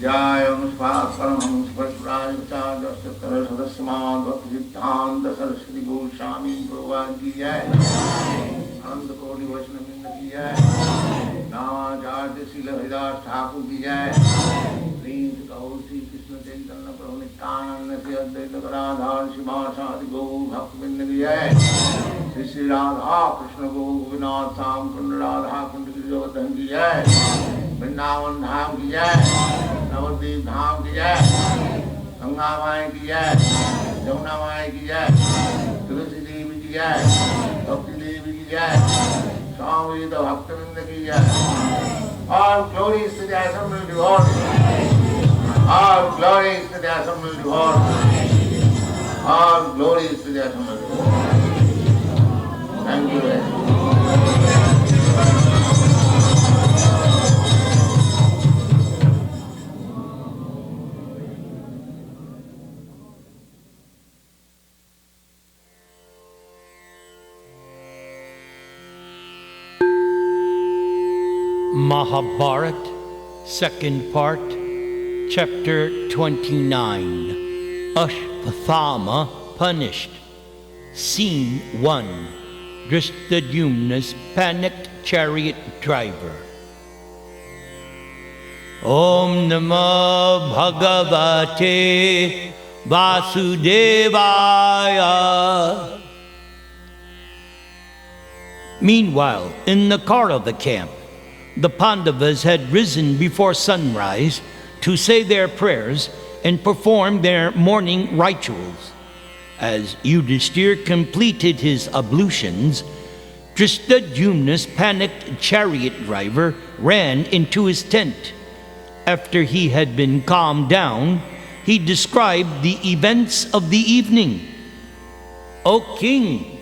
जय परमहंस परशुराय सिद्धांत सरस्वती गोस्वामी प्रभुपाद की जय। अनंत कोटि वैष्णववृंद की जय। नामाचार्य श्रील हरिदास ठाकुर की जय। श्री कृष्ण चैतन्य प्रभु नित्यानंद श्री अद्वैत गदाधर शिवासादि गौ भक्तवृंद की जय। श्री श्री राधा कृष्ण गौ गोपीनाथ श्याम कुंड राधा कुंड गिरिवर्धन की जय। वृंदावन धाम की जय। नवद्वीप धाम की जय। गंगा माई की जय। यमुना माई की जय। तुलसी देवी की जय। भक्ति देवी की जय। स्वामी भक्तवृंद की जय। All glories to the assembled devotees. All glories to the assembled devotees. All glories to the assembled devotees. Thank you very much. Maha-Bharata, Second Part, Chapter 29. Ashvatthama Punished. Scene 1. Drishtadyumna's Panicked Chariot Driver. Om Namah Bhagavate Vasudevaya. Meanwhile, in the car of the camp, the Pandavas had risen before sunrise to say their prayers and perform their morning rituals. As Yudhishthir completed his ablutions, Drishtadyumna's panicked chariot driver ran into his tent. After he had been calmed down, he described the events of the evening. "O king,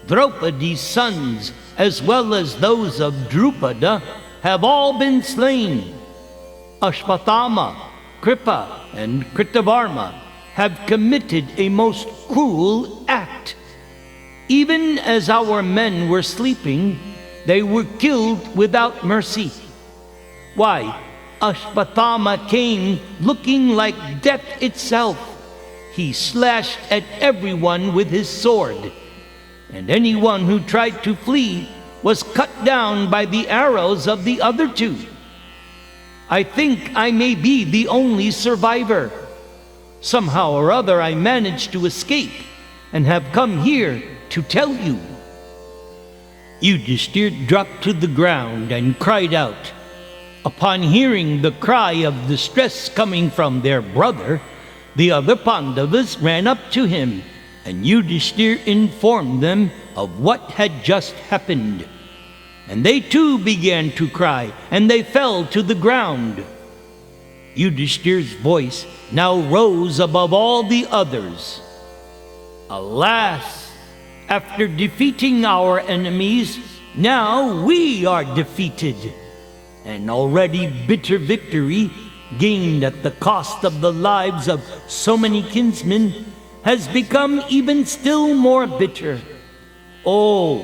Draupadi's sons, as well as those of Drupada, have all been slain. Ashvatthama, Kripa, and Kritavarma have committed a most cruel act. Even as our men were sleeping, they were killed without mercy. Why, Ashvatthama came looking like death itself. He slashed at everyone with his sword, and anyone who tried to flee was cut down by the arrows of the other two. I think I may be the only survivor. Somehow or other I managed to escape and have come here to tell you." Yudhishthir dropped to the ground and cried out. Upon hearing the cry of distress coming from their brother, the other Pandavas ran up to him, and Yudhishthir informed them of what had just happened. And they too began to cry, and they fell to the ground. Yudhishthir's voice now rose above all the others. "Alas, after defeating our enemies, now we are defeated. An already bitter victory, gained at the cost of the lives of so many kinsmen, has become even still more bitter. Oh,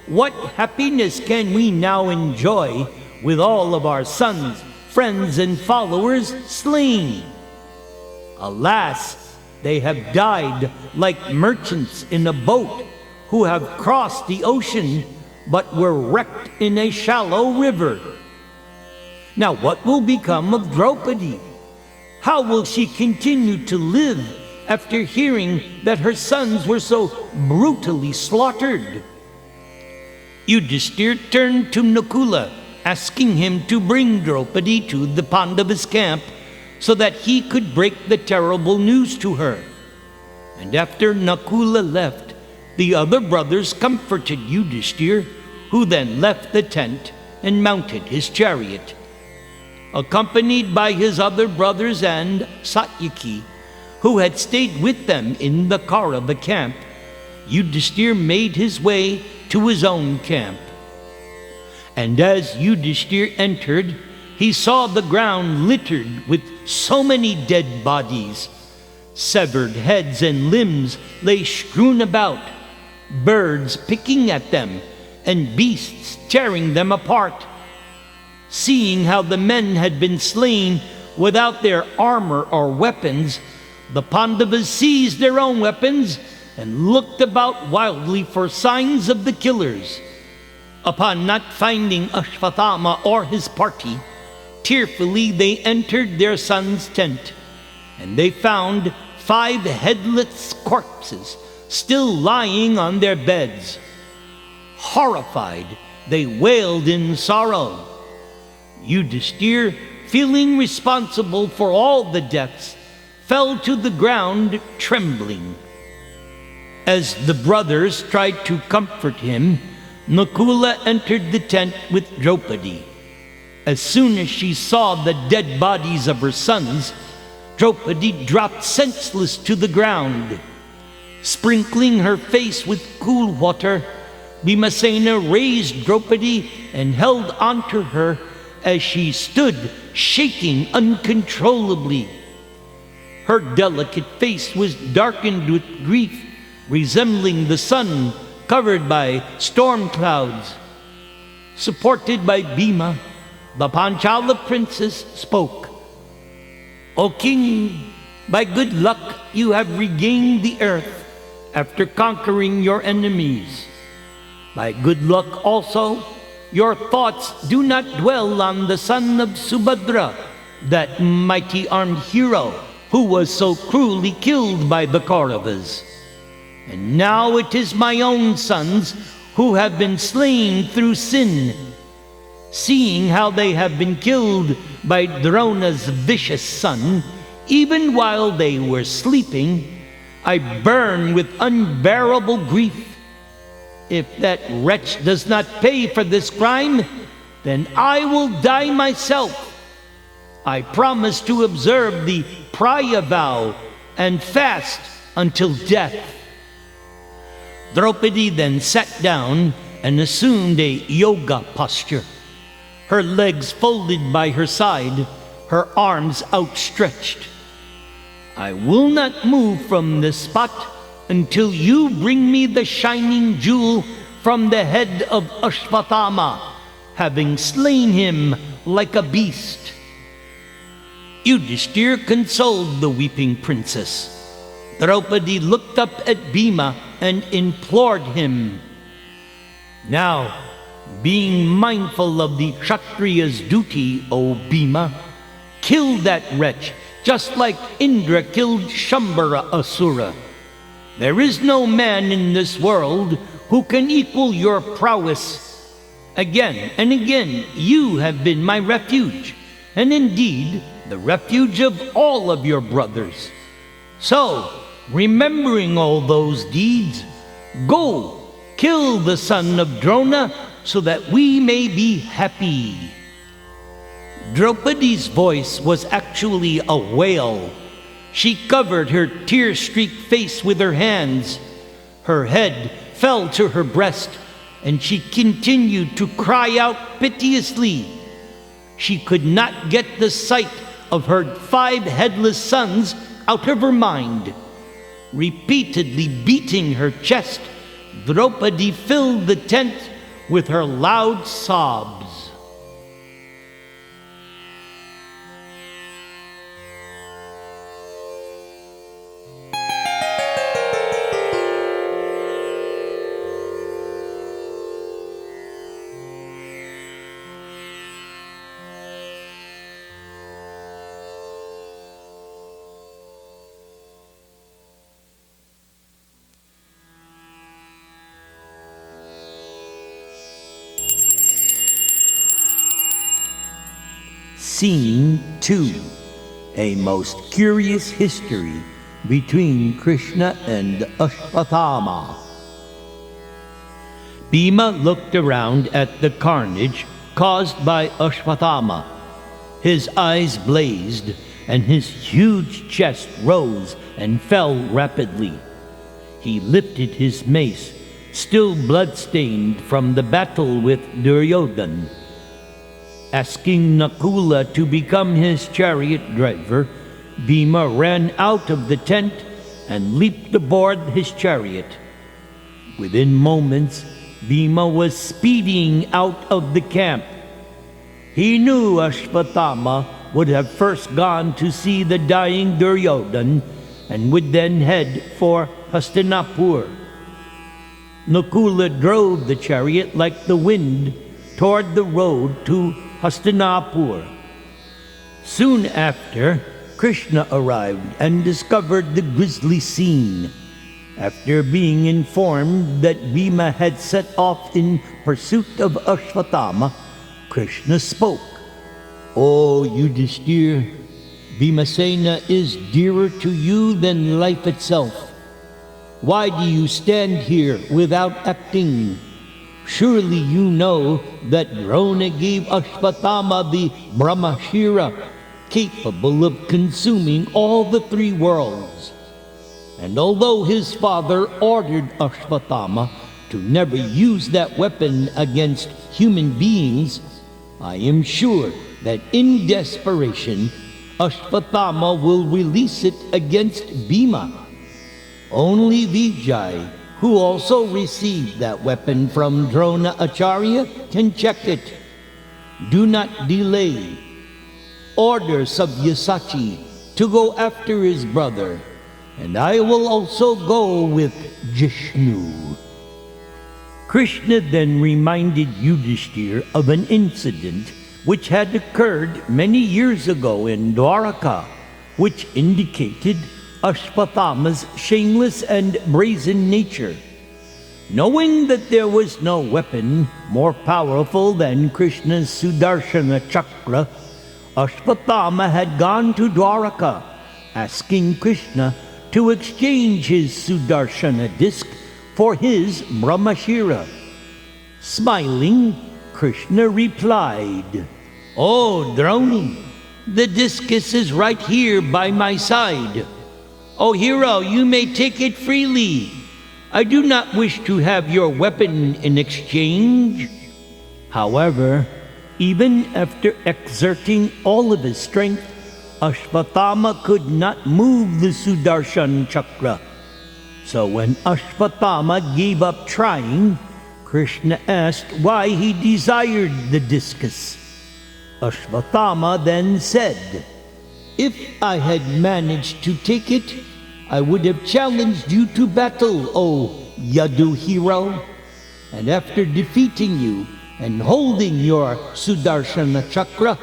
what happiness can we now enjoy with all of our sons, friends, and followers slain? Alas, they have died like merchants in a boat who have crossed the ocean but were wrecked in a shallow river. Now what will become of Draupadi? How will she continue to live after hearing that her sons were so brutally slaughtered?" Yudhishthir turned to Nakula, asking him to bring Draupadi to the Pandavas' camp so that he could break the terrible news to her. And after Nakula left, the other brothers comforted Yudhishthir, who then left the tent and mounted his chariot. Accompanied by his other brothers and Satyaki, who had stayed with them in the car of the camp, Yudhishthir made his way to his own camp. And as Yudhishthir entered, he saw the ground littered with so many dead bodies. Severed heads and limbs lay strewn about, birds picking at them, and beasts tearing them apart. Seeing how the men had been slain, without their armor or weapons, the Pandavas seized their own weapons and looked about wildly for signs of the killers. Upon not finding Ashvatthama or his party, tearfully they entered their son's tent, and they found 5 headless corpses still lying on their beds. Horrified, they wailed in sorrow. Yudhishthir, feeling responsible for all the deaths, fell to the ground trembling. As the brothers tried to comfort him, Nakula entered the tent with Draupadi. As soon as she saw the dead bodies of her sons, Draupadi dropped senseless to the ground. Sprinkling her face with cool water, Bhimasena raised Draupadi and held onto her as she stood shaking uncontrollably. Her delicate face was darkened with grief, resembling the sun covered by storm clouds. Supported by Bhima, the Panchala princess spoke. "O king, by good luck you have regained the earth after conquering your enemies. By good luck also, your thoughts do not dwell on the son of Subhadra, that mighty armed hero who was so cruelly killed by the Kauravas. And now it is my own sons who have been slain through sin. Seeing how they have been killed by Drona's vicious son, even while they were sleeping, I burn with unbearable grief. If that wretch does not pay for this crime, then I will die myself. I promise to observe the Praya vow and fast until death." Draupadi then sat down and assumed a yoga posture, her legs folded by her side, her arms outstretched. "I will not move from this spot until you bring me the shining jewel from the head of Ashvatthama, having slain him like a beast." Yudhishthir consoled the weeping princess. Draupadi looked up at Bhima and implored him. "Now, being mindful of the Kshatriya's duty, O Bhima, kill that wretch just like Indra killed Shambhara Asura. There is no man in this world who can equal your prowess. Again and again you have been my refuge, and indeed the refuge of all of your brothers. So, remembering all those deeds, go, kill the son of Drona so that we may be happy." Draupadi's voice was actually a wail. She covered her tear-streaked face with her hands. Her head fell to her breast, and she continued to cry out piteously. She could not get the sight of her 5 headless sons out of her mind. Repeatedly beating her chest, Draupadi filled the tent with her loud sobs. Scene 2. A most curious history between Krishna and Ashvatthama. Bhima looked around at the carnage caused by Ashvatthama. His eyes blazed, and his huge chest rose and fell rapidly. He lifted his mace, still blood-stained from the battle with Duryodhan. Asking Nakula to become his chariot driver, Bhima ran out of the tent and leaped aboard his chariot. Within moments, Bhima was speeding out of the camp. He knew Ashvatthama would have first gone to see the dying Duryodhan and would then head for Hastinapur. Nakula drove the chariot like the wind toward the road to Hastinapur. Soon after, Krishna arrived and discovered the grisly scene. After being informed that Bhima had set off in pursuit of Ashvatthama, Krishna spoke. "O Yudhishthira, Bhimasena is dearer to you than life itself. Why do you stand here without acting? Surely you know that Drona gave Ashvatthama the Brahmashira, capable of consuming all the three worlds. And although his father ordered Ashvatthama to never use that weapon against human beings, I am sure that in desperation, Ashvatthama will release it against Bhima. Only Vijay, who also received that weapon from Drona Acharya, can check it. Do not delay. Order Sabyasachi to go after his brother, and I will also go with Jishnu." Krishna then reminded Yudhishthira of an incident which had occurred many years ago in Dwaraka, which indicated Ashvatthama's shameless and brazen nature. Knowing that there was no weapon more powerful than Krishna's Sudarshana Chakra, Ashvatthama had gone to Dwaraka, asking Krishna to exchange his Sudarshana disc for his Brahmashira. Smiling, Krishna replied, "Oh, Droni, the discus is right here by my side. O hero, you may take it freely. I do not wish to have your weapon in exchange." However, even after exerting all of his strength, Ashvatthama could not move the Sudarshan Chakra. So when Ashvatthama gave up trying, Krishna asked why he desired the discus. Ashvatthama then said, "If I had managed to take it, I would have challenged you to battle, O Yadu hero. And after defeating you and holding your Sudarshana Chakra,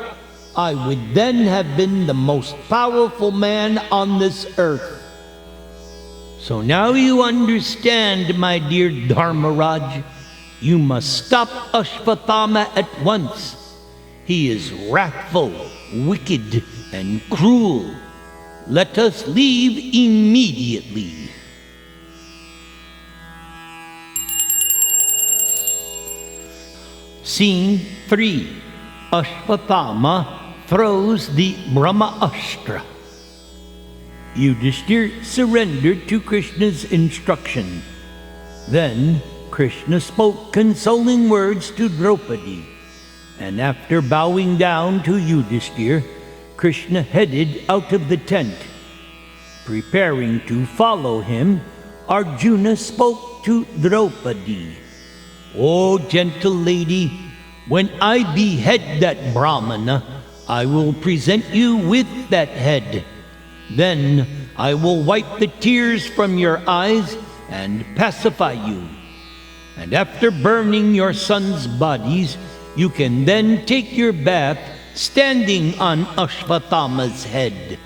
I would then have been the most powerful man on this earth." So now you understand, my dear Dharmaraj. You must stop Ashvatthama at once. He is wrathful, wicked, and cruel. Let us leave immediately. Scene 3. Ashvatthama throws the Brahma Astra. Yudhishthira surrendered to Krishna's instruction. Then Krishna spoke consoling words to Draupadi, and after bowing down to Yudhishthira, Krishna headed out of the tent. Preparing to follow him, Arjuna spoke to Draupadi. "O gentle lady, when I behead that Brahmana, I will present you with that head. Then I will wipe the tears from your eyes and pacify you. And after burning your sons' bodies, you can then take your bath standing on Ashvatthama's head."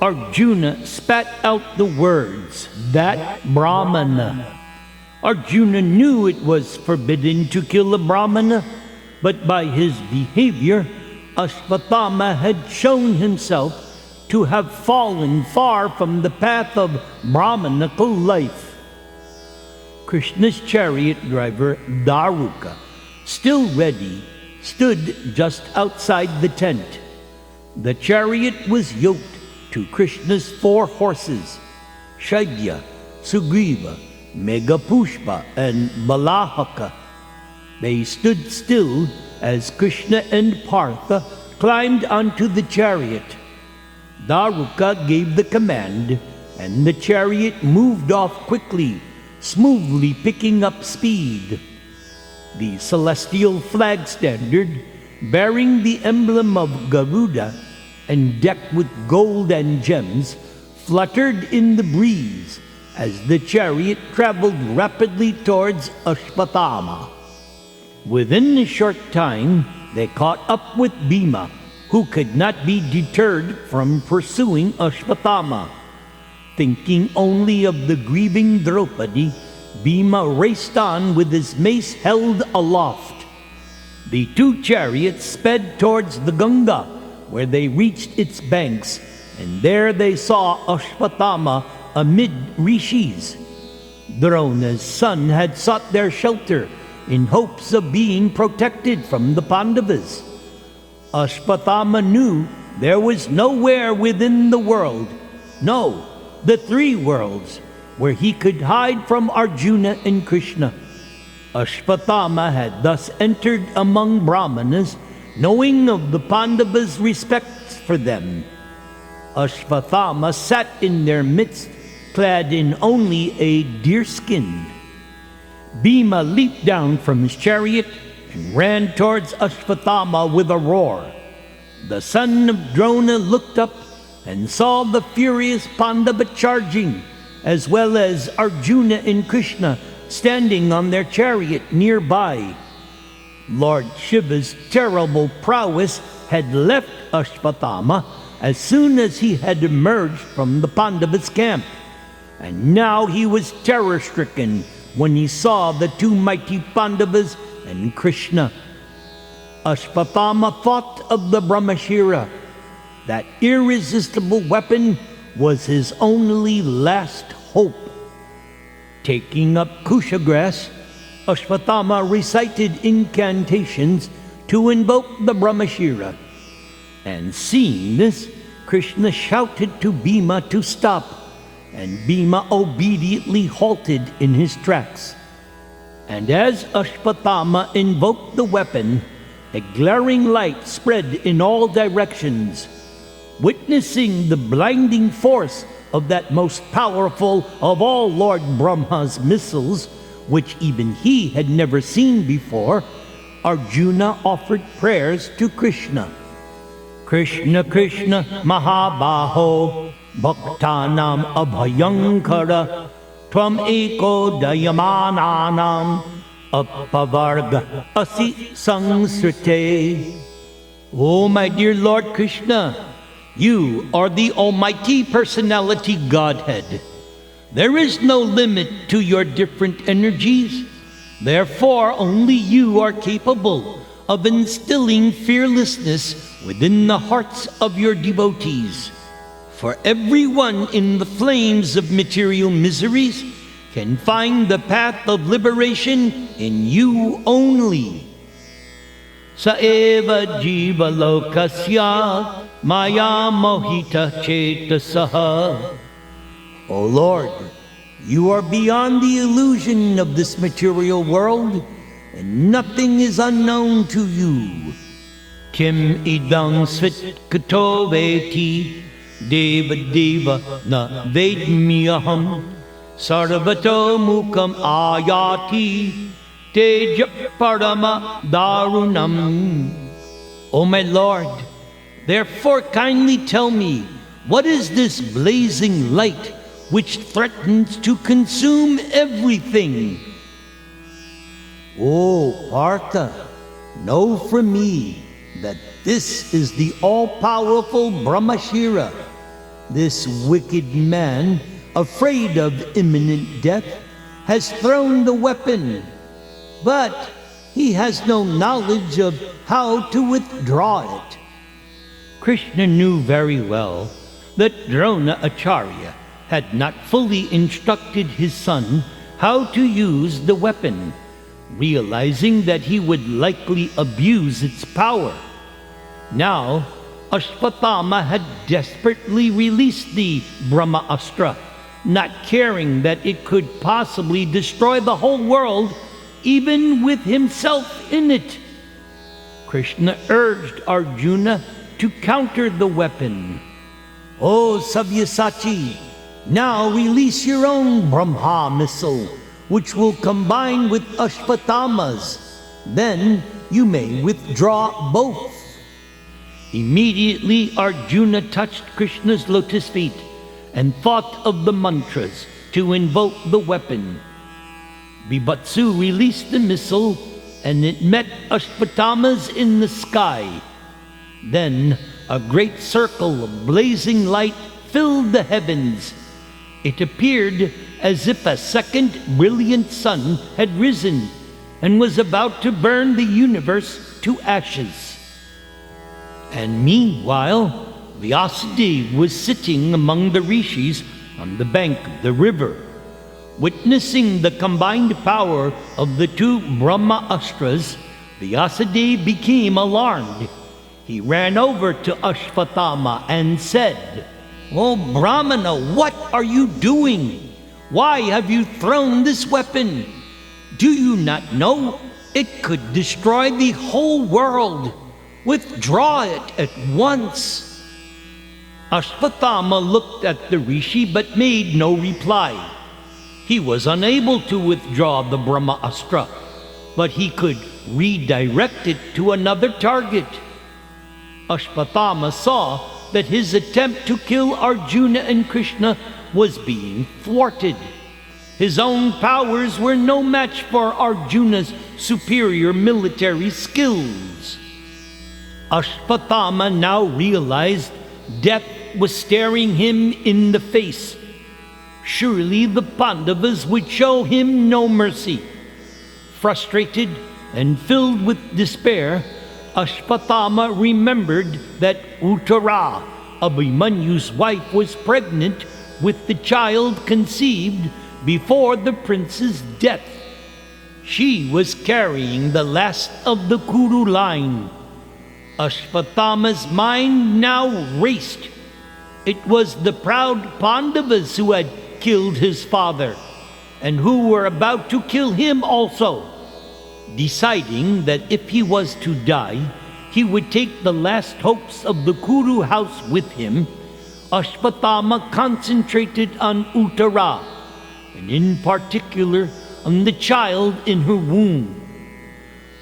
Arjuna spat out the words, "that Brahmana." Arjuna knew it was forbidden to kill a Brahmana, but by his behavior, Ashvatthama had shown himself to have fallen far from the path of Brahmanical life. Krishna's chariot driver, Daruka, still ready, stood just outside the tent. The chariot was yoked to Krishna's 4 horses, Shailya, Sugriva, Meghapushpa, and Balahaka. They stood still as Krishna and Partha climbed onto the chariot. Daruka gave the command, and the chariot moved off quickly, smoothly picking up speed. The celestial flag standard bearing the emblem of Garuda and decked with gold and gems, fluttered in the breeze as the chariot traveled rapidly towards Ashvatthama. Within a short time, they caught up with Bhima, who could not be deterred from pursuing Ashvatthama. Thinking only of the grieving Draupadi, Bhima raced on with his mace held aloft. The two chariots sped towards the Ganga, where they reached its banks, and there they saw Ashvatthama amid rishis. Drona's son had sought their shelter in hopes of being protected from the Pandavas. Ashvatthama knew there was nowhere within the world, no, the three worlds, where he could hide from Arjuna and Krishna. Ashvatthama had thus entered among Brahmanas, knowing of the Pandavas' respect for them. Ashvatthama sat in their midst, clad in only a deerskin. Bhima leaped down from his chariot and ran towards Ashvatthama with a roar. The son of Drona looked up and saw the furious Pandava charging, as well as Arjuna and Krishna standing on their chariot nearby. Lord Shiva's terrible prowess had left Ashvatthama as soon as he had emerged from the Pandavas' camp, and now he was terror-stricken when he saw the two mighty Pandavas and Krishna. Ashvatthama thought of the Brahmashira. That irresistible weapon was his only last hope. Taking up kusha grass, Ashvatthama recited incantations to invoke the Brahmashira. And seeing this, Krishna shouted to Bhima to stop, and Bhima obediently halted in his tracks. And as Ashvatthama invoked the weapon, a glaring light spread in all directions. Witnessing the blinding force of that most powerful of all Lord Brahma's missiles, which even he had never seen before, Arjuna offered prayers to Krishna. Krishna Krishna Maha-Baho Bhaktanam Abhayankara Tvam Eko Dayamananam Appavarga Asi Sangsrite. Oh, my dear Lord Krishna, you are the Almighty Personality Godhead. There is no limit to your different energies. Therefore, only you are capable of instilling fearlessness within the hearts of your devotees. For everyone in the flames of material miseries can find the path of liberation in you only. Saeva jiva lokasya maya mohita chetasaha. O Lord, you are beyond the illusion of this material world, and nothing is unknown to you. Kim idang svit kato veti deva deva na vedmiyaham sarvato mukam ayati teja parama darunam. O my Lord, therefore kindly tell me, what is this blazing light which threatens to consume everything? O Partha, know from me that this is the all-powerful Brahmashira. This wicked man, afraid of imminent death, has thrown the weapon, but he has no knowledge of how to withdraw it. Krishna knew very well that Drona Acharya had not fully instructed his son how to use the weapon, realizing that he would likely abuse its power. Now, Ashvatthama had desperately released the Brahma-astra, not caring that it could possibly destroy the whole world, even with himself in it. Krishna urged Arjuna to counter the weapon. O Sabyasachi, now release your own Brahma missile, which will combine with Ashvatthama's. Then you may withdraw both." Immediately Arjuna touched Krishna's lotus feet and thought of the mantras to invoke the weapon. Bibatsu released the missile and it met Ashvatthama's in the sky. Then a great circle of blazing light filled the heavens. It appeared as if a second brilliant sun had risen and was about to burn the universe to ashes. And meanwhile, Vyasadeva was sitting among the rishis on the bank of the river. Witnessing the combined power of the two Brahma Astras, Vyasadeva became alarmed. He ran over to Ashvatthama and said, "O Brahmana, what are you doing? Why have you thrown this weapon? Do you not know it could destroy the whole world? Withdraw it at once." Ashvatthama looked at the rishi but made no reply. He was unable to withdraw the Brahma Astra, but he could redirect it to another target. Ashvatthama saw that his attempt to kill Arjuna and Krishna was being thwarted. His own powers were no match for Arjuna's superior military skills. Ashvatthama now realized death was staring him in the face. Surely the Pandavas would show him no mercy. Frustrated and filled with despair, Ashvatthama remembered that Uttara, Abhimanyu's wife, was pregnant with the child conceived before the prince's death. She was carrying the last of the Kuru line. Ashvatthama's mind now raced. It was the proud Pandavas who had killed his father, and who were about to kill him also. Deciding that if he was to die, he would take the last hopes of the Kuru house with him, Ashvatthama concentrated on Uttara, and in particular on the child in her womb.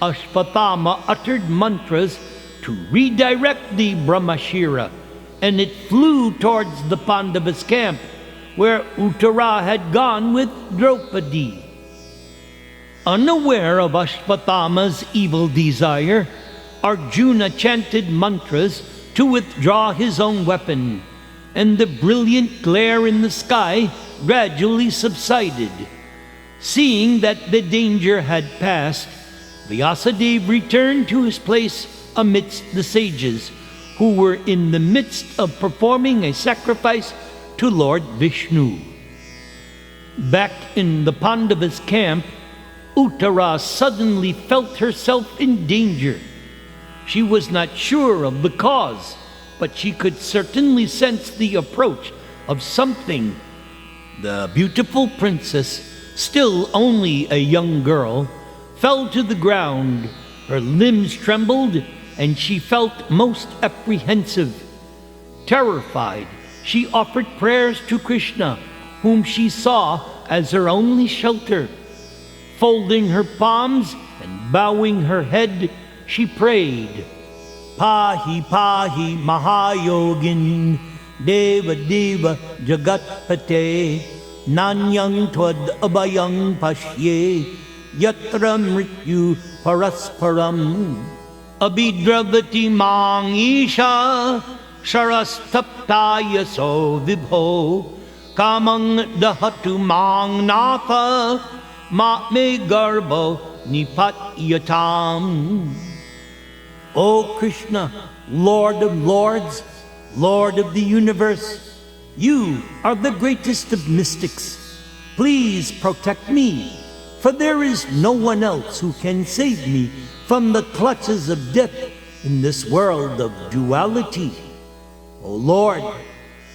Ashvatthama uttered mantras to redirect the Brahmashira, and it flew towards the Pandavas' camp, where Uttara had gone with Draupadi. Unaware of Ashvatthama's evil desire, Arjuna chanted mantras to withdraw his own weapon, and the brilliant glare in the sky gradually subsided. Seeing that the danger had passed, Vyasadeva returned to his place amidst the sages, who were in the midst of performing a sacrifice to Lord Vishnu. Back in the Pandavas' camp, Uttara suddenly felt herself in danger. She was not sure of the cause, but she could certainly sense the approach of something. The beautiful princess, still only a young girl, fell to the ground. Her limbs trembled, and she felt most apprehensive. Terrified, she offered prayers to Krishna, whom she saw as her only shelter. Folding her palms and bowing her head, she prayed, "Pahi pahi Mahayogin, Deva Deva Jagatpate, Nanyang Twad Abhayang Pashye, Yatra Mrityu Parasparam, Abhidravati Mang Isha, Sharastaptaya So Vibho, Kamang Dahatu Mang Natha, Ma Me Garbo Nipatyatam." O Krishna, Lord of Lords, Lord of the universe, you are the greatest of mystics. Please protect me, for there is no one else who can save me from the clutches of death in this world of duality. O Lord,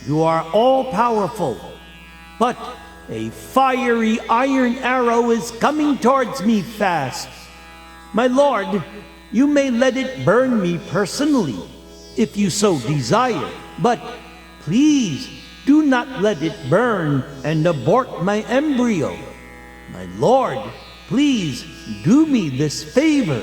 you are all-powerful, but a fiery iron arrow is coming towards me fast. My Lord, you may let it burn me personally, if you so desire, but please do not let it burn and abort my embryo. My Lord, please do me this favor.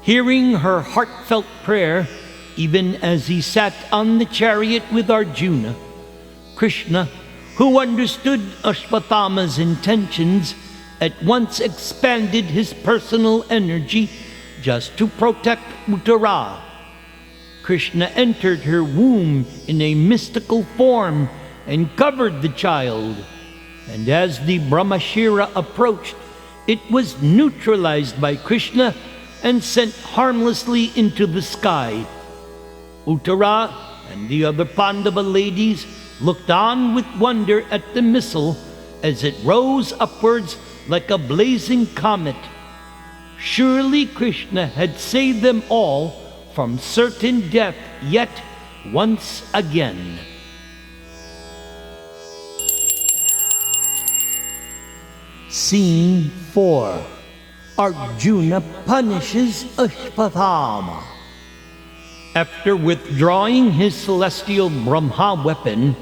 Hearing her heartfelt prayer, even as he sat on the chariot with Arjuna, Krishna, who understood Ashvatthama's intentions, at once expanded his personal energy just to protect Uttara. Krishna entered her womb in a mystical form and covered the child, and as the Brahmashira approached, it was neutralized by Krishna and sent harmlessly into the sky. Uttara and the other Pandava ladies looked on with wonder at the missile as it rose upwards like a blazing comet. Surely Krishna had saved them all from certain death yet once again. Scene 4. Arjuna punishes Ashvatthama. After withdrawing his celestial Brahma weapon,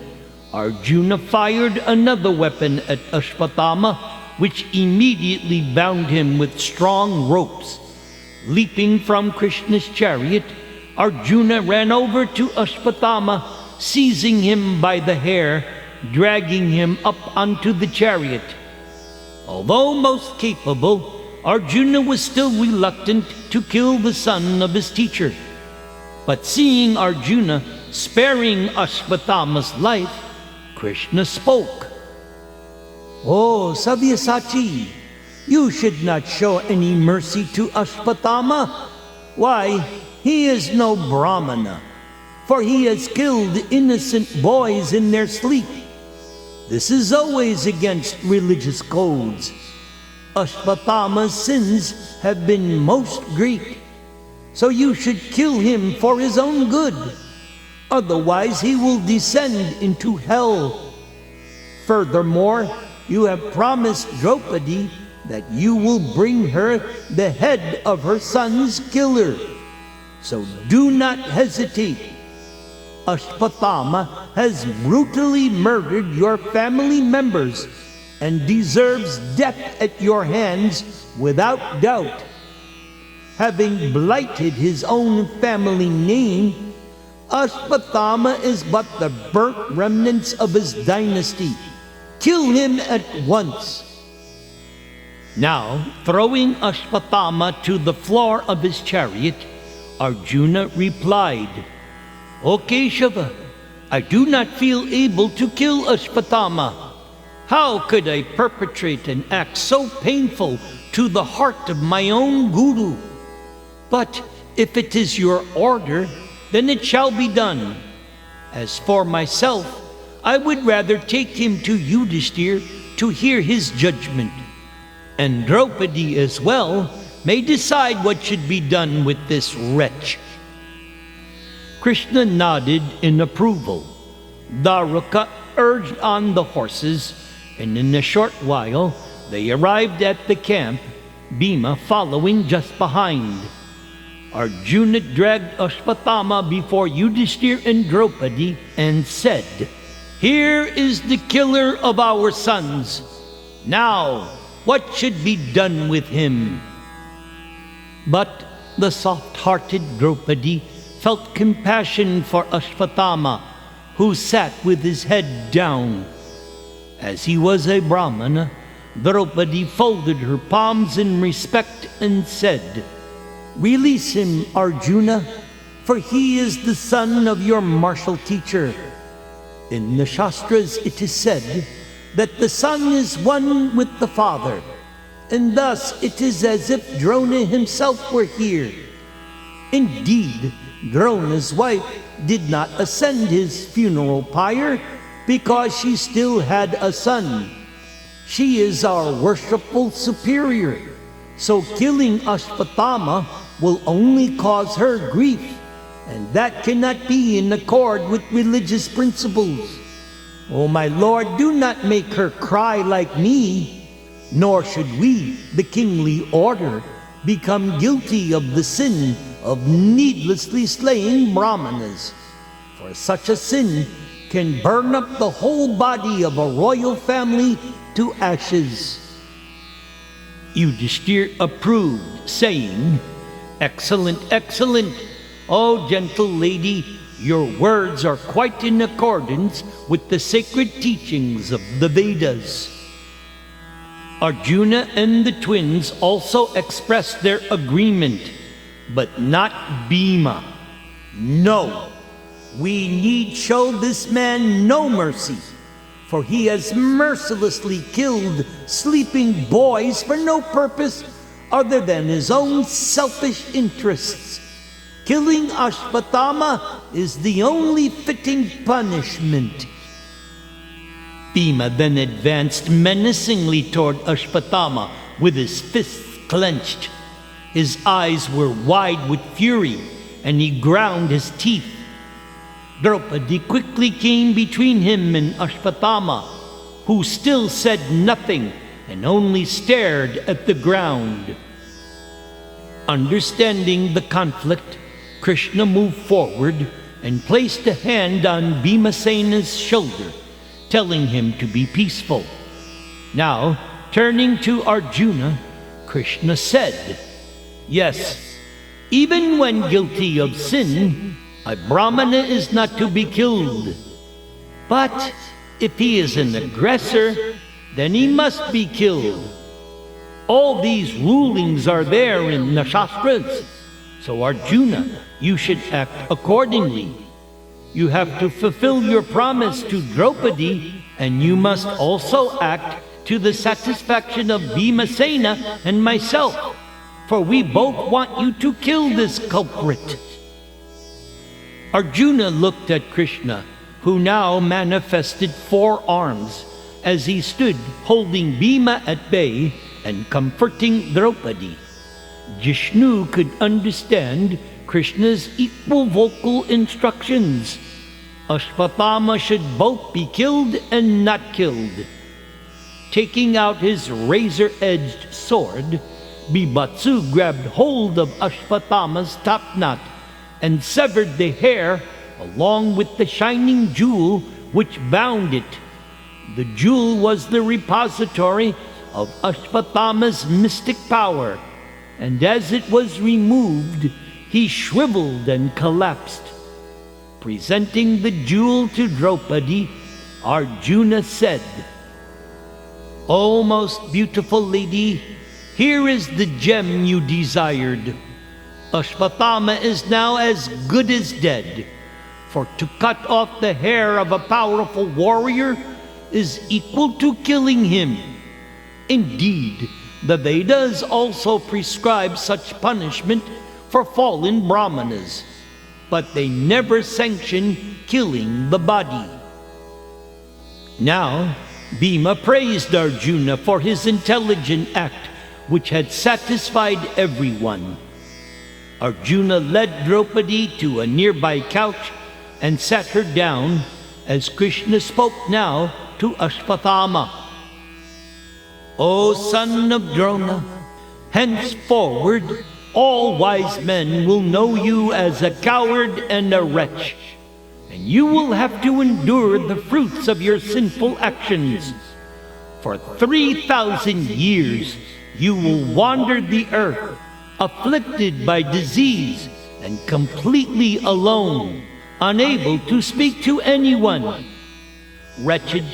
Arjuna fired another weapon at Ashvatthama, which immediately bound him with strong ropes. Leaping from Krishna's chariot, Arjuna ran over to Ashvatthama, seizing him by the hair, dragging him up onto the chariot. Although most capable, Arjuna was still reluctant to kill the son of his teacher. But seeing Arjuna sparing Ashvatthama's life, Krishna spoke. "Oh, Sabyasachi, you should not show any mercy to Ashvatthama. Why, he is no Brahmana, for he has killed innocent boys in their sleep. This is always against religious codes. Ashvatthama's sins have been most great, so you should kill him for his own good. Otherwise he will descend into hell. Furthermore, you have promised Draupadi that you will bring her the head of her son's killer. So do not hesitate. Ashvatthama has brutally murdered your family members and deserves death at your hands without doubt. Having blighted his own family name, Ashvatthama is but the burnt remnants of his dynasty. Kill him at once." Now, throwing Ashvatthama to the floor of his chariot, Arjuna replied, "O Keshava, I do not feel able to kill Ashvatthama. How could I perpetrate an act so painful to the heart of my own Guru? But if it is your order, then it shall be done. As for myself, I would rather take him to Yudhishthir to hear his judgment. And Draupadi as well may decide what should be done with this wretch." Krishna nodded in approval. Daruka urged on the horses, and in a short while they arrived at the camp, Bhima following just behind. Arjuna dragged Ashvatthama before Yudhishthir and Draupadi and said, "Here is the killer of our sons. Now, what should be done with him?" But the soft-hearted Draupadi felt compassion for Ashvatthama, who sat with his head down. As he was a Brahmana, Draupadi folded her palms in respect and said, "Release him, Arjuna, for he is the son of your martial teacher. In the Shastras it is said that the son is one with the father, and thus it is as if Drona himself were here. Indeed, Drona's wife did not ascend his funeral pyre because she still had a son. She is our worshipful superior, so killing Ashvatthama will only cause her grief, and that cannot be in accord with religious principles. Oh, my Lord, do not make her cry like me, nor should we, the kingly order, become guilty of the sin of needlessly slaying Brahmanas. For such a sin can burn up the whole body of a royal family to ashes." Yudhishthir approved, saying, Excellent, excellent. Oh, gentle lady, your words are quite in accordance with the sacred teachings of the Vedas. Arjuna and the twins also expressed their agreement, but not Bhima. No, we need show this man no mercy, for he has mercilessly killed sleeping boys for no purpose other than his own selfish interests. Killing Ashvatthama is the only fitting punishment. Bhima then advanced menacingly toward Ashvatthama with his fists clenched. His eyes were wide with fury, and he ground his teeth. Draupadi quickly came between him and Ashvatthama, who still said nothing and only stared at the ground. Understanding the conflict, Krishna moved forward and placed a hand on Bhimasena's shoulder, telling him to be peaceful. Now, turning to Arjuna, Krishna said, "Yes, even when guilty of sin, a Brahmana is not to be killed. But if he is an aggressor, then he must be killed. All these rulings are there in the Shastras. So Arjuna, you should act accordingly. You have to fulfill your promise to Draupadi, and you must also act to the satisfaction of Bhimasena and myself, for we both want you to kill this culprit." Arjuna looked at Krishna, who now manifested 4 arms, as he stood holding Bhima at bay and comforting Draupadi. Jishnu could understand Krishna's equivocal instructions. Ashvatthama should both be killed and not killed. Taking out his razor-edged sword, Bhibatsu grabbed hold of Ashvatthama's top knot and severed the hair along with the shining jewel which bound it. The jewel was the repository of Ashvatthama's mystic power, and as it was removed, he shriveled and collapsed. Presenting the jewel to Draupadi, Arjuna said, "O most beautiful lady, here is the gem you desired. Ashvatthama is now as good as dead, for to cut off the hair of a powerful warrior is equal to killing him. Indeed, the Vedas also prescribe such punishment for fallen Brahmanas, but they never sanction killing the body." Now, Bhima praised Arjuna for his intelligent act, which had satisfied everyone. Arjuna led Draupadi to a nearby couch and sat her down, as Krishna spoke now to Ashvatthama. "O son of Drona, henceforward all wise men will know you as a coward and a wretch, and you will have to endure the fruits of your sinful actions. For 3,000 years you will wander the earth, afflicted by disease and completely alone, unable to speak to anyone. Wretched,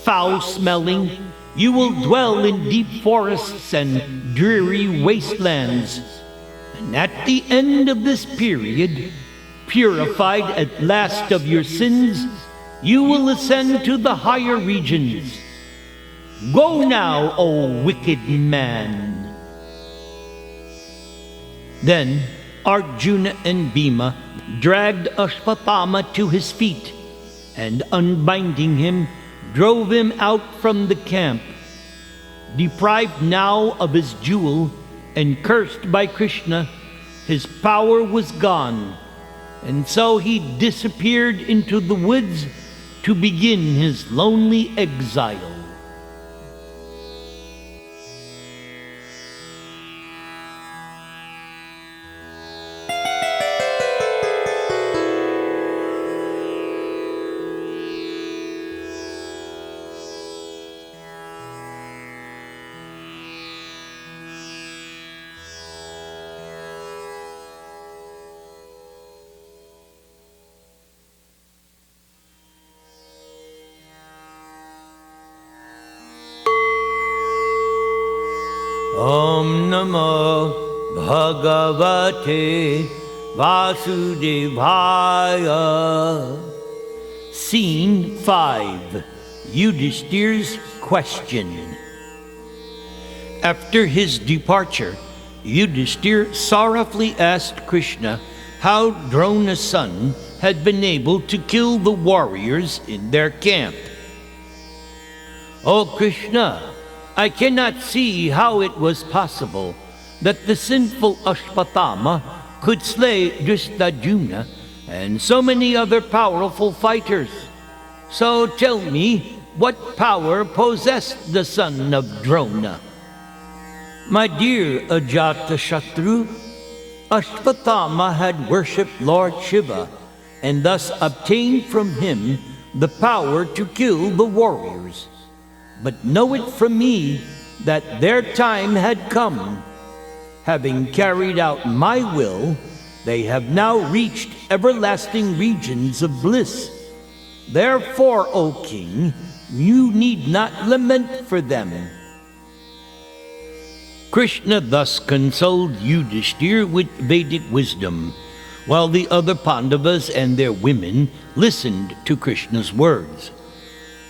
foul-smelling, you will dwell in deep forests and dreary wastelands. And at the end of this period, purified at last of your sins, you will ascend to the higher regions. Go now, O wicked man." Then Arjuna and Bhima dragged Ashvatthama to his feet, and unbinding him, drove him out from the camp. Deprived now of his jewel and cursed by Krishna, his power was gone, and so he disappeared into the woods to begin his lonely exile. Namo Bhagavate Vasudevaya. Scene 5. Yudhishthir's question. After his departure, Yudhishthir sorrowfully asked Krishna how Drona's son had been able to kill the warriors in their camp. "O Krishna, I cannot see how it was possible that the sinful Ashvatthama could slay Drishtadyumna and so many other powerful fighters. So tell me, what power possessed the son of Drona?" "My dear Ajatashatru, Ashvatthama had worshipped Lord Shiva and thus obtained from him the power to kill the warriors. But know it from me that their time had come. Having carried out my will, they have now reached everlasting regions of bliss. Therefore, O king, you need not lament for them." Krishna thus consoled Yudhishthir with Vedic wisdom, while the other Pandavas and their women listened to Krishna's words.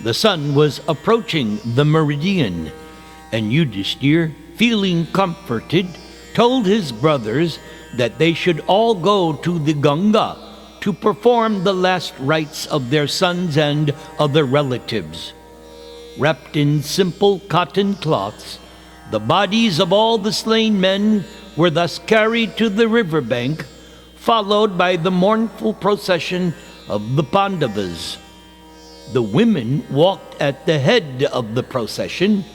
The sun was approaching the meridian, and Yudhishthir, feeling comforted, told his brothers that they should all go to the Ganga to perform the last rites of their sons and other relatives. Wrapped in simple cotton cloths, the bodies of all the slain men were thus carried to the riverbank, followed by the mournful procession of the Pandavas. The women walked at the head of the procession,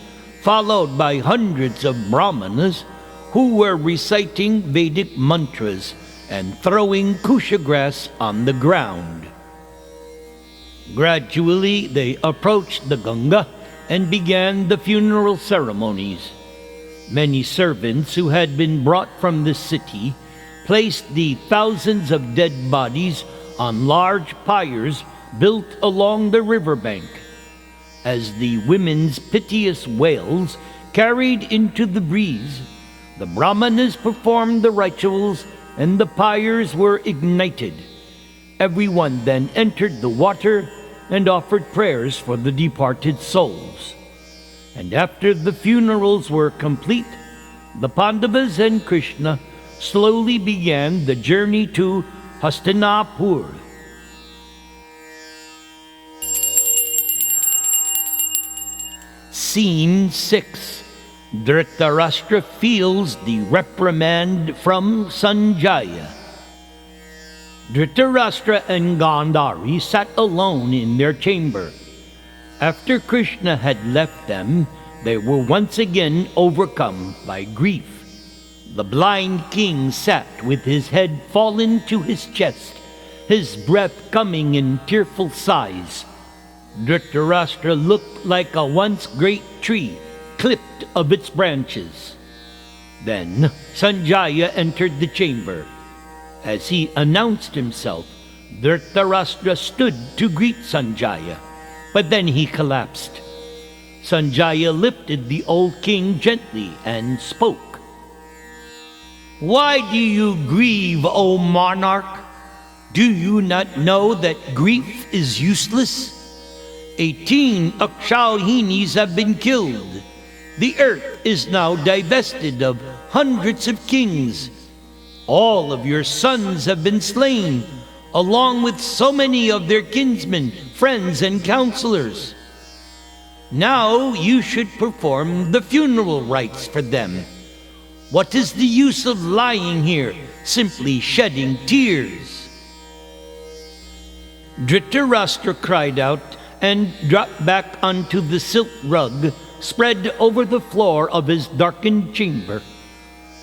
followed by hundreds of Brahmanas who were reciting Vedic mantras and throwing kusha grass on the ground. Gradually, they approached the Ganga and began the funeral ceremonies. Many servants who had been brought from the city placed the thousands of dead bodies on large pyres built along the riverbank. As the women's piteous wails carried into the breeze, the Brahmanas performed the rituals and the pyres were ignited. Everyone then entered the water and offered prayers for the departed souls. And after the funerals were complete, the Pandavas and Krishna slowly began the journey to Hastinapur. Scene 6. Dhritarashtra feels the reprimand from Sanjaya. Dhritarashtra and Gandhari sat alone in their chamber. After Krishna had left them, they were once again overcome by grief. The blind king sat with his head fallen to his chest, his breath coming in tearful sighs. Dhritarashtra looked like a once great tree, clipped of its branches. Then Sanjaya entered the chamber. As he announced himself, Dhritarashtra stood to greet Sanjaya, but then he collapsed. Sanjaya lifted the old king gently and spoke. "Why do you grieve, O monarch? Do you not know that grief is useless? 18 Akshalhinis have been killed. The earth is now divested of hundreds of kings. All of your sons have been slain, along with so many of their kinsmen, friends, and counselors. Now you should perform the funeral rites for them. What is the use of lying here, simply shedding tears?" Dhritarashtra cried out and dropped back onto the silk rug spread over the floor of his darkened chamber.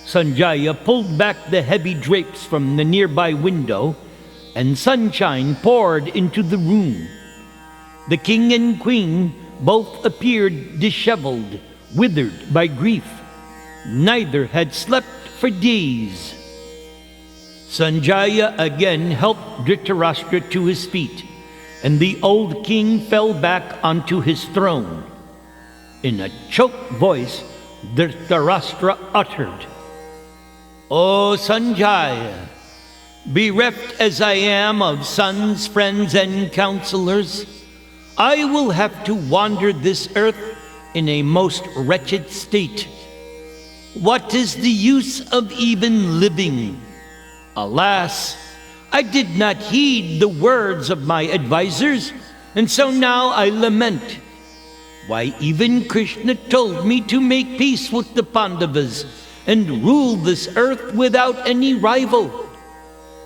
Sanjaya pulled back the heavy drapes from the nearby window, and sunshine poured into the room. The king and queen both appeared disheveled, withered by grief. Neither had slept for days. Sanjaya again helped Dhritarashtra to his feet, and the old king fell back onto his throne. In a choked voice, Dhritarashtra uttered, "O Sanjaya, bereft as I am of sons, friends, and counselors, I will have to wander this earth in a most wretched state. What is the use of even living? Alas, I did not heed the words of my advisors, and so now I lament. Why, even Krishna told me to make peace with the Pandavas and rule this earth without any rival.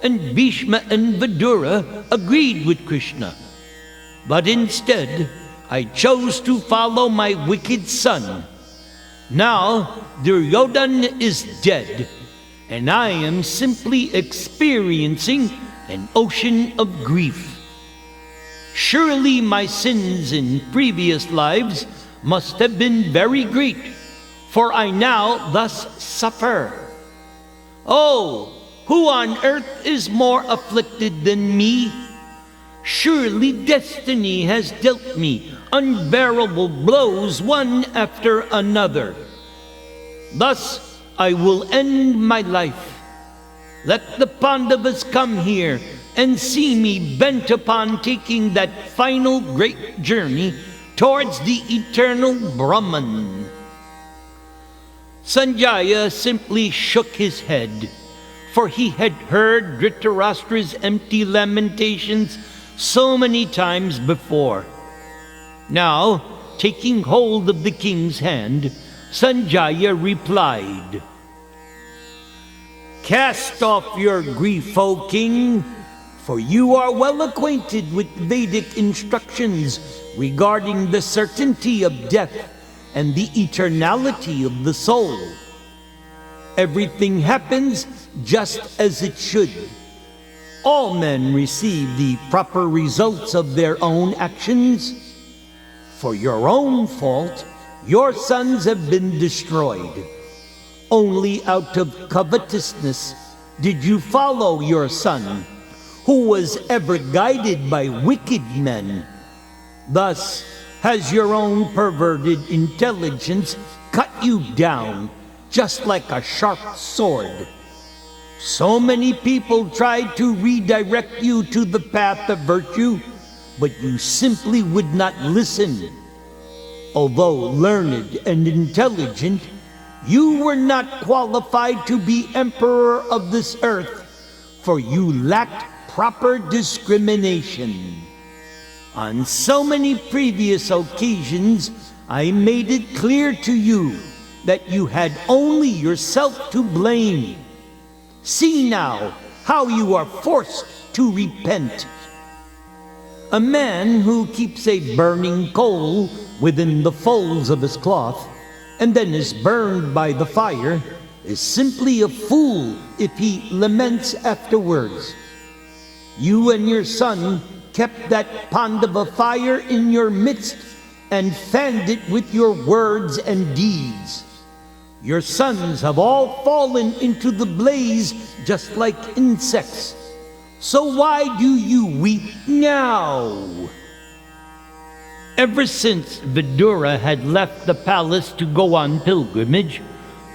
And Bhishma and Vidura agreed with Krishna. But instead, I chose to follow my wicked son. Now, Duryodhana is dead, and I am simply experiencing an ocean of grief. Surely my sins in previous lives must have been very great, for I now thus suffer. Oh, who on earth is more afflicted than me? Surely destiny has dealt me unbearable blows one after another. Thus I will end my life. Let the Pandavas come here and see me bent upon taking that final great journey towards the eternal Brahman." Sanjaya simply shook his head, for he had heard Dhritarashtra's empty lamentations so many times before. Now, taking hold of the king's hand, Sanjaya replied, "Cast off your grief, O king, for you are well acquainted with Vedic instructions regarding the certainty of death and the eternality of the soul. Everything happens just as it should. All men receive the proper results of their own actions. For your own fault, your sons have been destroyed. Only out of covetousness did you follow your son, who was ever guided by wicked men. Thus has your own perverted intelligence cut you down, just like a sharp sword. So many people tried to redirect you to the path of virtue, but you simply would not listen. Although learned and intelligent, you were not qualified to be emperor of this earth, for you lacked proper discrimination. On so many previous occasions, I made it clear to you that you had only yourself to blame. See now how you are forced to repent. A man who keeps a burning coal within the folds of his cloth and then is burned by the fire is simply a fool if he laments afterwards. You and your son kept that Pandava fire in your midst and fanned it with your words and deeds. Your sons have all fallen into the blaze just like insects. So why do you weep now?" Ever since Vidura had left the palace to go on pilgrimage,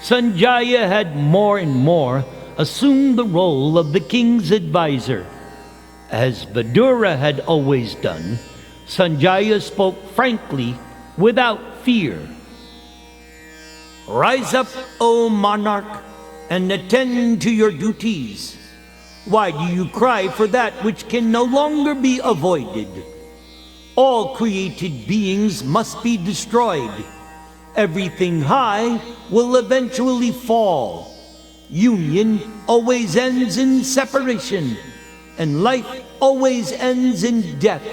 Sanjaya had more and more assumed the role of the king's advisor. As Vidura had always done, Sanjaya spoke frankly, without fear. "Rise up, O monarch, and attend to your duties. Why do you cry for that which can no longer be avoided? All created beings must be destroyed. Everything high will eventually fall. Union always ends in separation, and life always ends in death.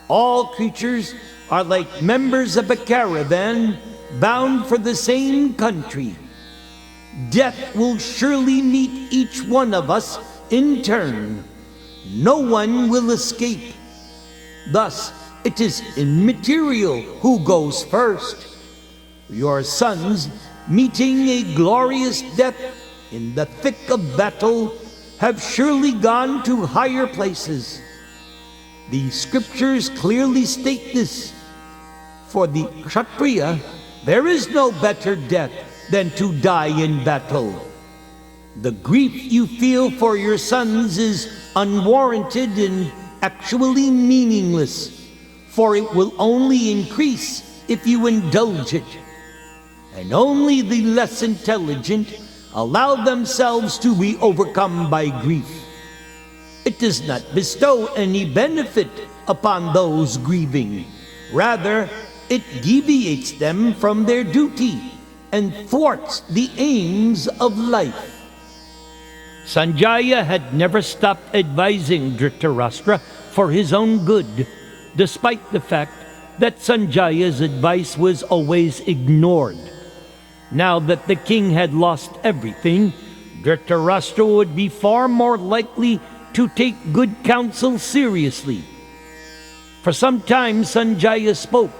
All creatures are like members of a caravan bound for the same country. Death will surely meet each one of us in turn. No one will escape. Thus, it is immaterial who goes first. Your sons, meeting a glorious death in the thick of battle, have surely gone to higher places. The scriptures clearly state this. For the Kshatriya, There is no better death than to die in battle. The grief you feel for your sons is unwarranted and actually meaningless, for it will only increase if you indulge it. And only the less intelligent allow themselves to be overcome by grief. It does not bestow any benefit upon those grieving. Rather, it deviates them from their duty and thwarts the aims of life. Sanjaya had never stopped advising Dhritarashtra for his own good, despite the fact that Sanjaya's advice was always ignored. Now that the king had lost everything, Dhritarashtra would be far more likely to take good counsel seriously. For some time Sanjaya spoke,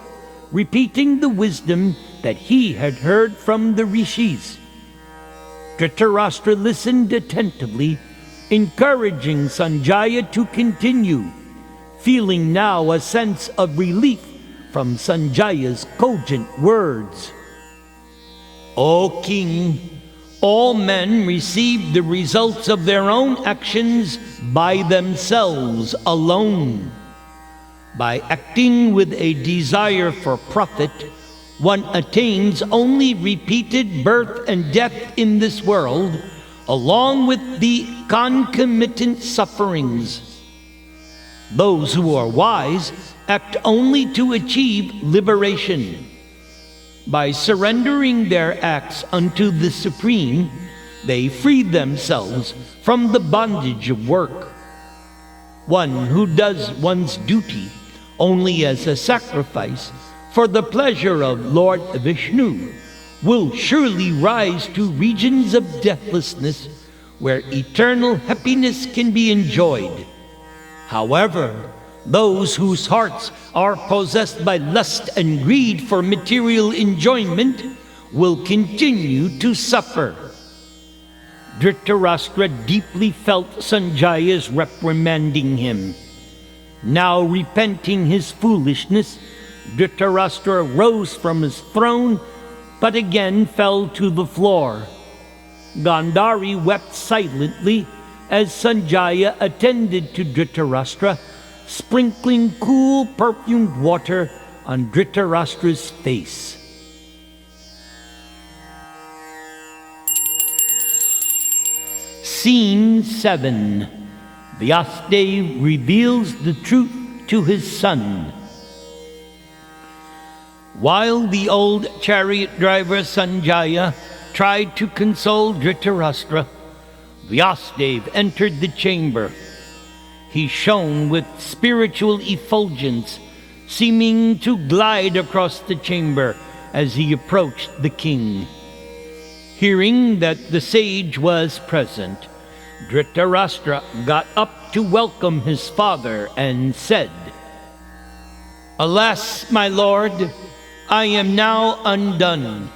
repeating the wisdom that he had heard from the rishis. Dhritarashtra listened attentively, encouraging Sanjaya to continue, feeling now a sense of relief from Sanjaya's cogent words. O king, all men receive the results of their own actions by themselves alone. By acting with a desire for profit, one attains only repeated birth and death in this world, along with the concomitant sufferings. Those who are wise act only to achieve liberation. By surrendering their acts unto the Supreme, they free themselves from the bondage of work. One who does one's duty only as a sacrifice for the pleasure of Lord Vishnu will surely rise to regions of deathlessness where eternal happiness can be enjoyed. However, those whose hearts are possessed by lust and greed for material enjoyment will continue to suffer. Dhritarashtra deeply felt Sanjaya's reprimanding him. Now repenting his foolishness, Dhritarashtra rose from his throne, but again fell to the floor. Gandhari wept silently as Sanjaya attended to Dhritarashtra, sprinkling cool perfumed water on Dhritarashtra's face. Scene 7. Vyasadeva reveals the truth to his son. While the old chariot driver Sanjaya tried to console Dhritarashtra, Vyasadeva entered the chamber. He shone with spiritual effulgence, seeming to glide across the chamber as he approached the king. Hearing that the sage was present, Dhritarashtra got up to welcome his father and said, "Alas, my lord, I am now undone.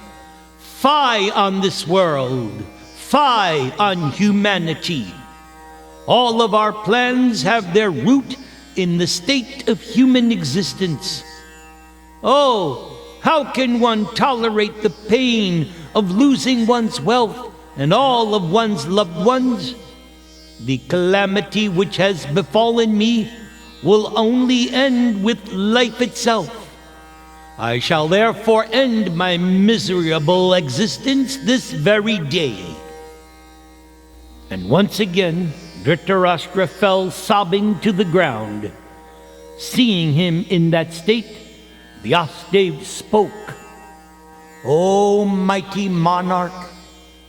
Fie on this world! Fie on humanity! All of our plans have their root in the state of human existence. Oh, how can one tolerate the pain of losing one's wealth and all of one's loved ones? The calamity which has befallen me will only end with life itself. I shall therefore end my miserable existence this very day." And once again, Dhritarashtra fell sobbing to the ground. Seeing him in that state, Vyasadeva spoke. "O mighty monarch,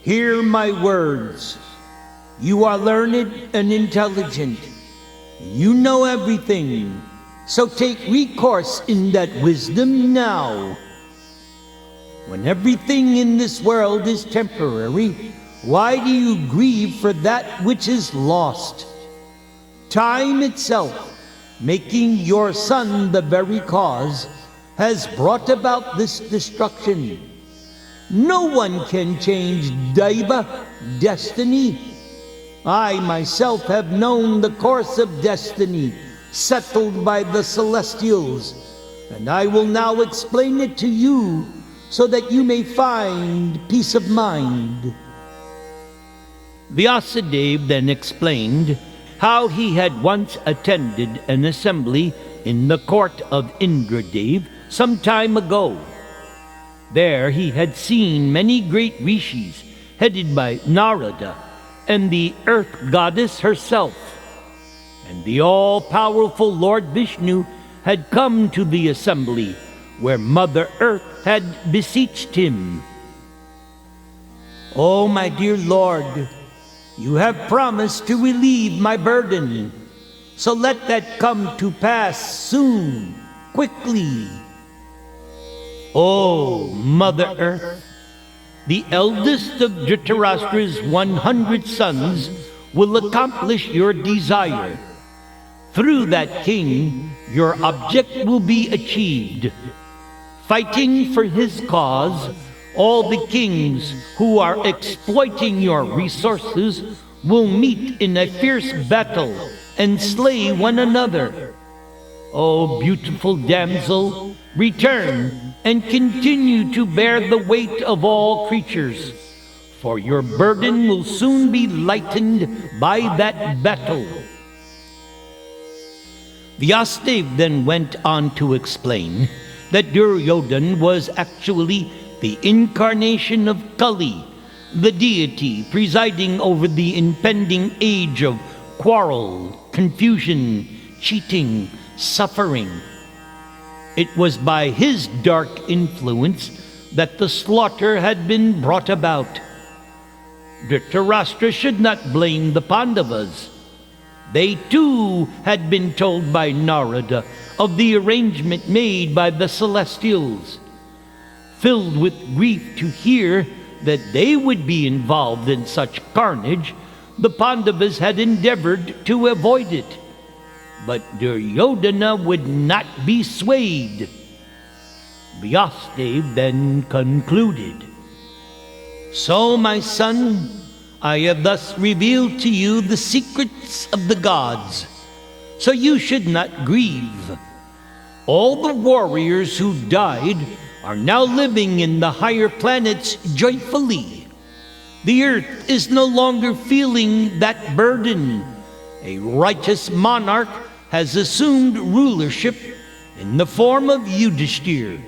hear my words. You are learned and intelligent. You know everything, so take recourse in that wisdom now. When everything in this world is temporary, why do you grieve for that which is lost? Time itself, making your son the very cause, has brought about this destruction. No one can change Daiva, destiny. I myself have known the course of destiny settled by the celestials, and I will now explain it to you so that you may find peace of mind." Vyasadeva then explained how he had once attended an assembly in the court of Indradev some time ago. There he had seen many great rishis headed by Narada and the earth goddess herself, and the all-powerful Lord Vishnu had come to the assembly where Mother Earth had beseeched him. "Oh, my dear Lord, you have promised to relieve my burden, so let that come to pass soon, quickly." "Oh, Mother Earth, the eldest of Dhritarashtra's 100 sons will accomplish your desire. Through that king, your object will be achieved. Fighting for his cause, all the kings who are exploiting your resources will meet in a fierce battle and slay one another. O beautiful damsel, return and continue to bear the weight of all creatures, for your burden will soon be lightened by that battle." Vyasadeva then went on to explain that Duryodhana was actually the incarnation of Kali, the deity presiding over the impending age of quarrel, confusion, cheating, suffering. It was by his dark influence that the slaughter had been brought about. Dhritarashtra should not blame the Pandavas. They too had been told by Narada of the arrangement made by the celestials. Filled with grief to hear that they would be involved in such carnage, the Pandavas had endeavored to avoid it. But Duryodhana would not be swayed. Vyasadeva then concluded, "So, my son, I have thus revealed to you the secrets of the gods, so you should not grieve. All the warriors who died are now living in the higher planets joyfully. The earth is no longer feeling that burden. A righteous monarch has assumed rulership in the form of Yudhishthira.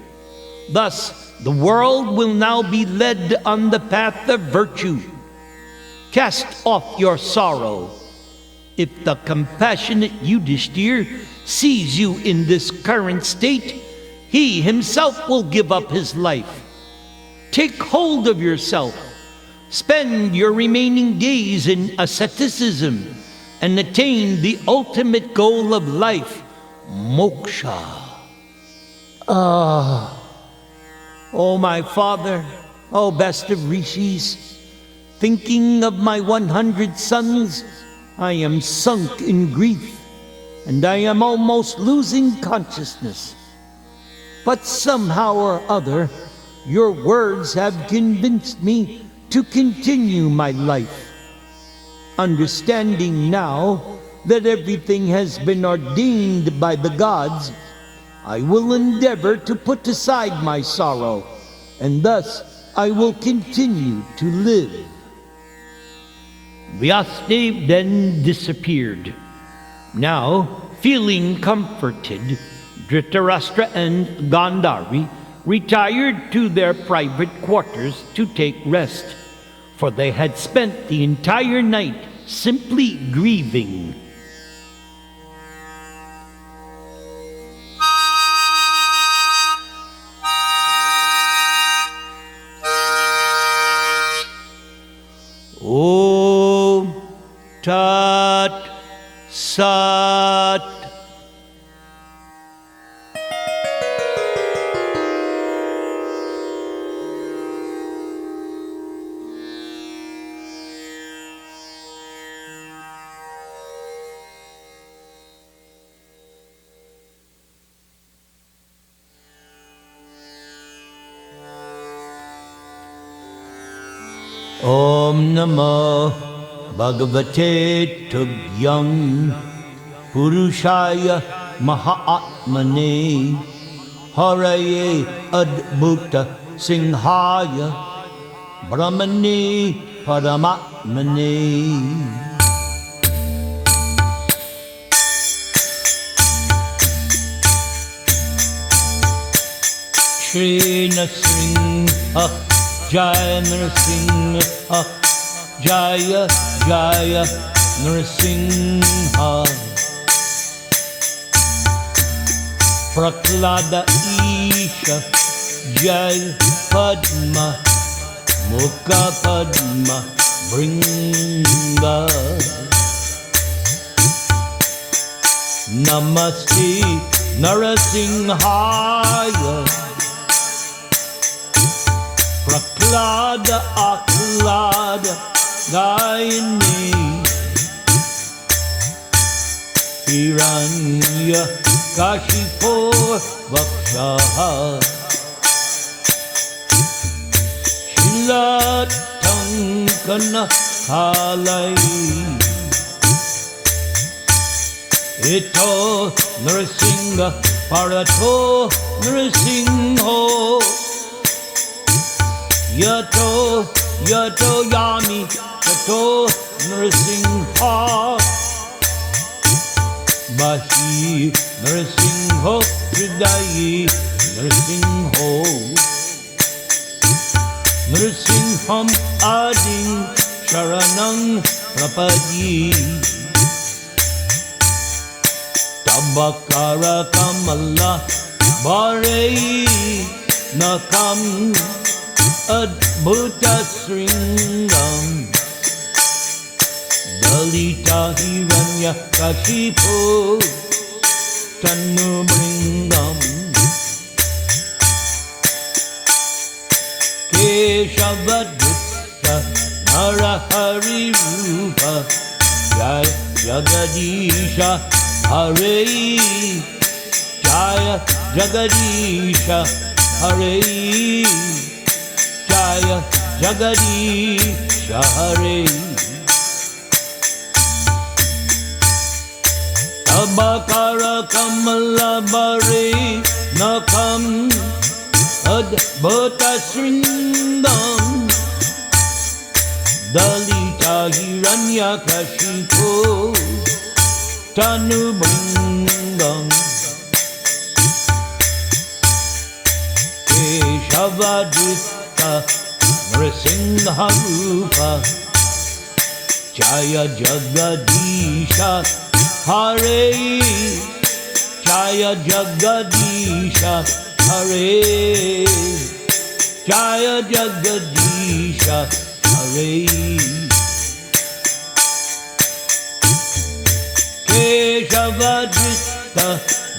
Thus, the world will now be led on the path of virtue. Cast off your sorrow. If the compassionate Yudhishthira sees you in this current state, he himself will give up his life. Take hold of yourself. Spend your remaining days in asceticism and attain the ultimate goal of life, moksha." Oh, my father, oh, best of rishis, thinking of my 100 sons, I am sunk in grief, and I am almost losing consciousness. But somehow or other, your words have convinced me to continue my life. Understanding now that everything has been ordained by the gods, I will endeavor to put aside my sorrow, and thus I will continue to live." Vyasadeva then disappeared. Now, feeling comforted, Dhritarashtra and Gandhari retired to their private quarters to take rest, for they had spent the entire night simply grieving. Om Tat Sat. Om Namo Bhagavate Tubhyam Purushaya Maha-Atmane Haraye Adbhuta Singhaya Brahmane Paramatmane. Shri Nrsimha Jaya Nrsimha Jaya Jaya Nrsimha. Prahlada Isha Jai Padma Mukha Padma Bringa. Namaste Narasimhaya Prahlada Ahlada Gayani Hiranya Kashipo Vakshaha Shilatankana Halai Ito Nrsimha Parato Nrsimho Yato Yami Tato Nrsimha Bahi Nrsimho Hridayi Nrsimho Nrsimham Adin Sharanang Prapadi Tabakara Kamala Barei Nakam Adbhuta Sringam Dalita Hiranya Kashipo Tanu Bringam Keshavadutta Narahari Rupa Jaya Jagadisha Hare Jaya Jagadisha Hare Jaya Jagadisha Hare. Tabakara Kamala Bare Nakam Adbhuta Sringam Dalita Hiranya Kashipo Tanu Bringam Keshavadutta Nrsimha Rupa Jaya Jagadisha Hare Jaya Jagadisha Hare Jaya Jagadisha Hare Keshavadutta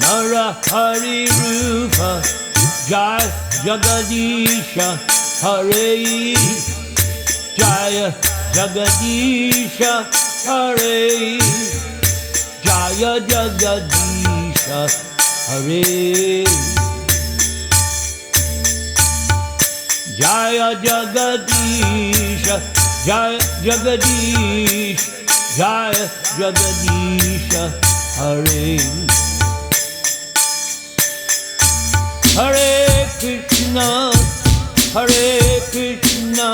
Narahari Rupa Jaya Jagadisha Hare Jaya Jagadisha Hare Jaya Jagadisha Hare Jaya Jagadisha Jaya Jagadish Jaya Jagadisha Hare. Hare Krishna Hare Krishna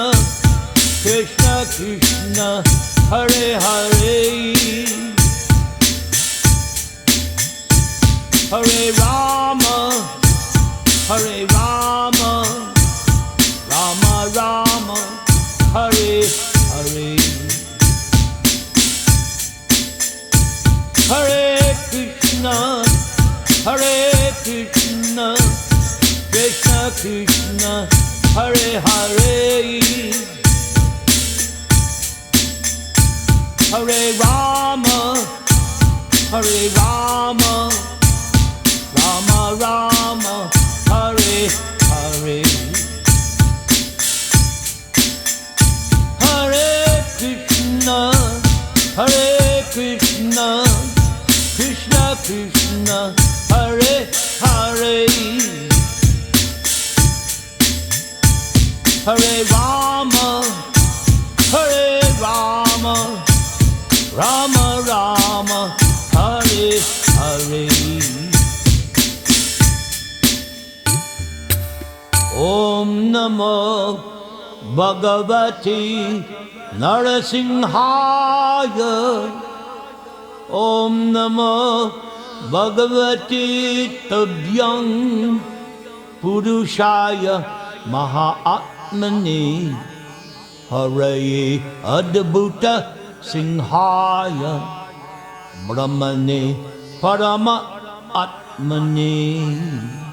Krishna Krishna Hare Hare Hare Rama Hare Rama Rama Rama Hare Hare Hare Krishna Hare Krishna Krishna Krishna Hare Hare Hare Rama Hare Rama Rama Rama Hare Hare Hare Krishna Hare Krishna Krishna Krishna Hare Hare Hare Rama Hare Rama Rama Rama Hare Om Namo Bhagavati Narasimhaya. Om Namo Bhagavati Tabhyang Purushaya Maha-Atmani Haraye Adbhuta Singhaya Brahmane Parama Atmani.